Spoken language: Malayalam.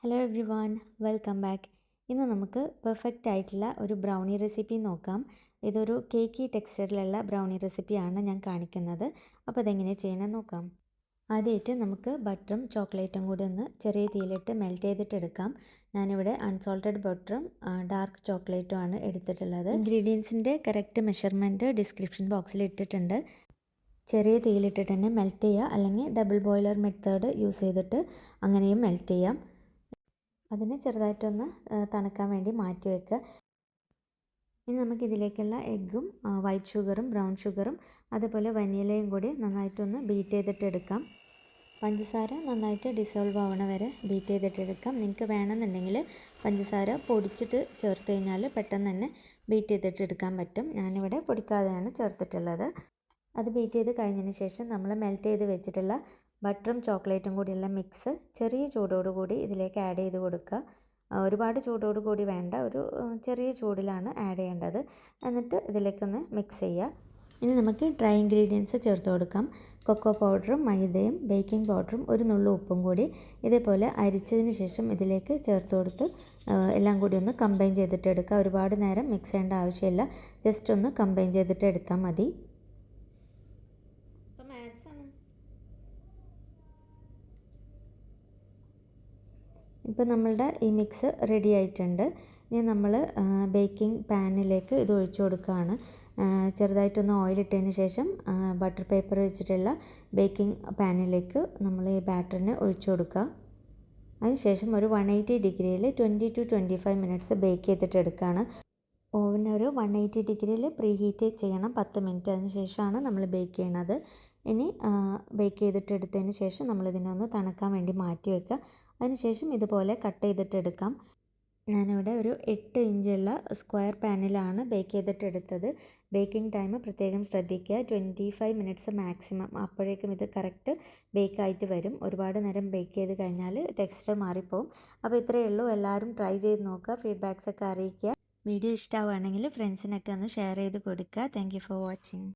Hello every one, welcome back. ഇന്ന് നമുക്ക് പെർഫെക്റ്റ് ആയിട്ടുള്ള ഒരു ബ്രൗണി റെസിപ്പി നോക്കാം. ഇതൊരു കേക്കി ടെക്സ്ചറിലുള്ള ബ്രൗണി റെസിപ്പിയാണ് ഞാൻ കാണിക്കുന്നത്. അപ്പോൾ അതെങ്ങനെ ചെയ്യണം നോക്കാം. ആദ്യമായിട്ട് നമുക്ക് ബട്ടറും ചോക്ലേറ്റും കൂടി ഒന്ന് ചെറിയ തീയിലിട്ട് മെൽറ്റ് ചെയ്തിട്ടെടുക്കാം. ഞാനിവിടെ അൺസോൾട്ടഡ് ബട്ടറും ഡാർക്ക് ചോക്ലേറ്റും ആണ് എടുത്തിട്ടുള്ളത്. ഇൻഗ്രീഡിയൻസിൻ്റെ കറക്റ്റ് മെഷർമെൻറ്റ് ഡിസ്ക്രിപ്ഷൻ ബോക്സിൽ ഇട്ടിട്ടുണ്ട്. ചെറിയ തീയിലിട്ടിട്ട് തന്നെ മെൽറ്റ് ചെയ്യുക, അല്ലെങ്കിൽ ഡബിൾ ബോയിലർ മെത്തേഡ് യൂസ് ചെയ്തിട്ട് അങ്ങനെയും മെൽറ്റ് ചെയ്യാം. അതിന് ചെറുതായിട്ടൊന്ന് തണുക്കാൻ വേണ്ടി മാറ്റി വയ്ക്കുക. ഇനി നമുക്കിതിലേക്കുള്ള എഗ്ഗും വൈറ്റ് ഷുഗറും ബ്രൗൺ ഷുഗറും അതുപോലെ വനിലയും കൂടി നന്നായിട്ടൊന്ന് ബീറ്റ് ചെയ്തിട്ടെടുക്കാം. പഞ്ചസാര നന്നായിട്ട് ഡിസോൾവ് ആവണ വരെ ബീറ്റ് ചെയ്തിട്ടെടുക്കാം. നിങ്ങൾക്ക് വേണമെന്നുണ്ടെങ്കിൽ പഞ്ചസാര പൊടിച്ചിട്ട് ചേർത്ത് കഴിഞ്ഞാൽ പെട്ടെന്ന് തന്നെ ബീറ്റ് ചെയ്തിട്ടെടുക്കാൻ പറ്റും. ഞാനിവിടെ പൊടിക്കാതെയാണ് ചേർത്തിട്ടുള്ളത്. അത് ബീറ്റ് ചെയ്ത് കഴിഞ്ഞതിന് ശേഷം നമ്മൾ മെൽറ്റ് ചെയ്ത് വെച്ചിട്ടുള്ള ബട്ടറും ചോക്ലേറ്റും കൂടിയുള്ള മിക്സ് ചെറിയ ചൂടോടുകൂടി ഇതിലേക്ക് ആഡ് ചെയ്ത് കൊടുക്കുക. ഒരുപാട് ചൂടോട് കൂടി വേണ്ട, ഒരു ചെറിയ ചൂടിലാണ് ആഡ് ചെയ്യേണ്ടത്. എന്നിട്ട് ഇതിലേക്കൊന്ന് മിക്സ് ചെയ്യുക. ഇനി നമുക്ക് ഡ്രൈ ഇൻഗ്രീഡിയൻസ് ചേർത്ത് കൊടുക്കാം. കൊക്കോ പൗഡറും മൈദയും ബേക്കിംഗ് പൗഡറും ഒരു നുള്ളു ഉപ്പും കൂടി ഇതേപോലെ അരിച്ചതിന് ശേഷം ഇതിലേക്ക് ചേർത്ത് കൊടുത്ത് എല്ലാം കൂടി ഒന്ന് കമ്പൈൻ ചെയ്തിട്ട് എടുക്കുക. ഒരുപാട് നേരം മിക്സ് ചെയ്യേണ്ട ആവശ്യമില്ല, ജസ്റ്റ് ഒന്ന് കമ്പൈൻ ചെയ്തിട്ട് എടുത്താൽ മതി. ഇപ്പോൾ നമ്മളുടെ ഈ മിക്സ് റെഡി ആയിട്ടുണ്ട്. ഇനി നമ്മൾ ബേക്കിംഗ് പാനിലേക്ക് ഇത് ഒഴിച്ചു കൊടുക്കുകയാണ്. ചെറുതായിട്ടൊന്ന് ഓയിലിട്ടതിന് ശേഷം ബട്ടർ പേപ്പർ വെച്ചിട്ടുള്ള ബേക്കിംഗ് പാനിലേക്ക് നമ്മൾ ഈ ബാറ്ററിനെ ഒഴിച്ചു കൊടുക്കുക. അതിനുശേഷം ഒരു 180 ഡിഗ്രിയിൽ 20 to 25 മിനിറ്റ്സ് ബേക്ക് ചെയ്തിട്ട് എടുക്കുകയാണ്. ഓവന് ഒരു 180 ഡിഗ്രിയിൽ പ്രീ ഹീറ്റ് ചെയ്യണം 10 മിനിറ്റ്. അതിന് ശേഷമാണ് നമ്മൾ ബേക്ക് ചെയ്യണത്. ഇനി ബേക്ക് ചെയ്തിട്ട് എടുത്തതിന് ശേഷം നമ്മളിതിനൊന്ന് തണുക്കാൻ വേണ്ടി മാറ്റി വയ്ക്കുക. അതിനുശേഷം ഇതുപോലെ കട്ട് ചെയ്തിട്ടെടുക്കാം. ഞാനിവിടെ ഒരു 8 ഇഞ്ചുള്ള സ്ക്വയർ പാനിലാണ് ബേക്ക് ചെയ്തിട്ടെടുത്തത്. ബേക്കിംഗ് ടൈം പ്രത്യേകം ശ്രദ്ധിക്കുക, 25 മിനിറ്റ്സ് മാക്സിമം. അപ്പോഴേക്കും ഇത് കറക്റ്റ് ബേക്കായിട്ട് വരും. ഒരുപാട് നേരം ബേക്ക് ചെയ്ത് കഴിഞ്ഞാൽ ടെക്സ്ചർ മാറിപ്പോവും. അപ്പോൾ ഇത്രയേ ഉള്ളൂ. എല്ലാവരും ട്രൈ ചെയ്ത് നോക്കുക, ഫീഡ്ബാക്സ് ഒക്കെ അറിയിക്കുക. വീഡിയോ ഇഷ്ടമാവുകയാണെങ്കിൽ ഫ്രണ്ട്സിനൊക്കെ ഒന്ന് ഷെയർ ചെയ്ത് കൊടുക്കുക. Thank you for watching.